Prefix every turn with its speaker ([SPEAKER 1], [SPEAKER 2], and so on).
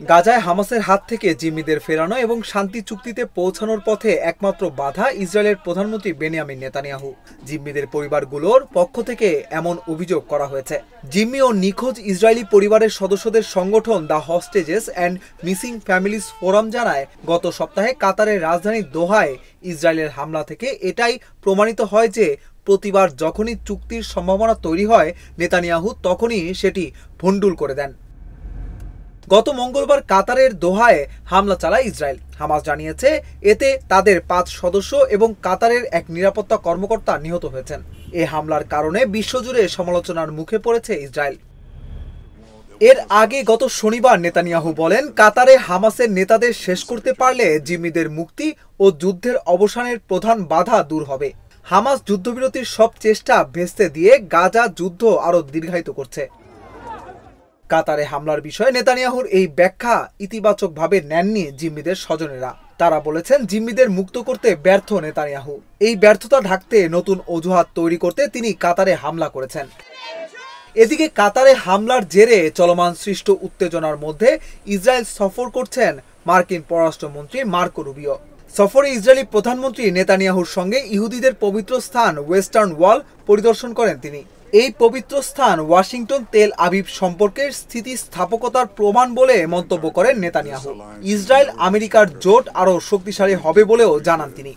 [SPEAKER 1] গাজায় হামাসের হাত থেকে জিম্মিদের ফেরানো এবং শান্তি চুক্তিতে পৌঁছানোর পথে একমাত্র বাধা ইসরায়েলের প্রধানমন্ত্রী বেনিয়ামিন নেতানিয়াহু। জিম্মিদের পরিবারগুলোর পক্ষ থেকে এমন অভিযোগ করা হয়েছে। জিম্মি ও নিখোঁজ ইসরায়েলি পরিবারের সদস্যদের সংগঠন the হস্টেজেস and missing families forum জানায়, গত সপ্তাহে কাতারের রাজধানী দোহায় ইসরায়েলের হামলা থেকে এটাই প্রমাণিত হয় যে প্রতিবার যখনই চুক্তির সম্ভাবনা তৈরি হয়, নেতানিয়াহু তখনই সেটি ভণ্ডুল করে দেন। গত মঙ্গলবার কাতারের দোহায় হামলা চালায় ইসরায়েল। হামাস জানিয়েছে এতে তাদের 5 সদস্য এবং কাতারের এক নিরাপত্তা কর্মকর্তা নিহত হয়েছেন। এই হামলার কারণে বিশ্বজুড়ে সমালোচনার মুখে পড়েছে ইসরায়েল। এর আগে গত শনিবার নেতানিয়াহু বলেন, কাতারে হামাসের নেতাদের শেষ করতে পারলে জিম্মিদের মুক্তি ও যুদ্ধের অবসানের প্রধান বাধা দূর হবে। হামাস যুদ্ধবিরতির সব চেষ্টা ভেস্তে দিয়ে গাজা যুদ্ধ আরও দীর্ঘায়িত করছে। কাতারে হামলার বিষয়ে নেতানিয়াহুর এই ব্যাখ্যা ইতিবাচকভাবে নেননি জিম্মিদের স্বজনেরা। তারা বলেছেন, জিম্মিদের মুক্ত করতে ব্যর্থ নেতানিয়াহু। এই ব্যর্থতা ঢাকতে নতুন অজুহাত তৈরি করতে তিনি কাতারে হামলা করেছেন। এদিকে কাতারে হামলার জেরে চলমান সৃষ্ট উত্তেজনার মধ্যে ইসরায়েল সফর করছেন মার্কিন পররাষ্ট্রমন্ত্রী মার্কো রুবিও। সফরে ইসরায়েলি প্রধানমন্ত্রী নেতানিয়াহুর সঙ্গে ইহুদিদের পবিত্র স্থান ওয়েস্টার্ন ওয়াল পরিদর্শন করেন তিনি। এই পবিত্র স্থান ওয়াশিংটন তেল আবিব সম্পর্কের স্থিতিস্থাপকতার প্রমাণ বলে মন্তব্য করেন নেতানিয়াহু। ইসরায়েল আমেরিকার জোট আরও শক্তিশালী হবে বলেও জানান তিনি।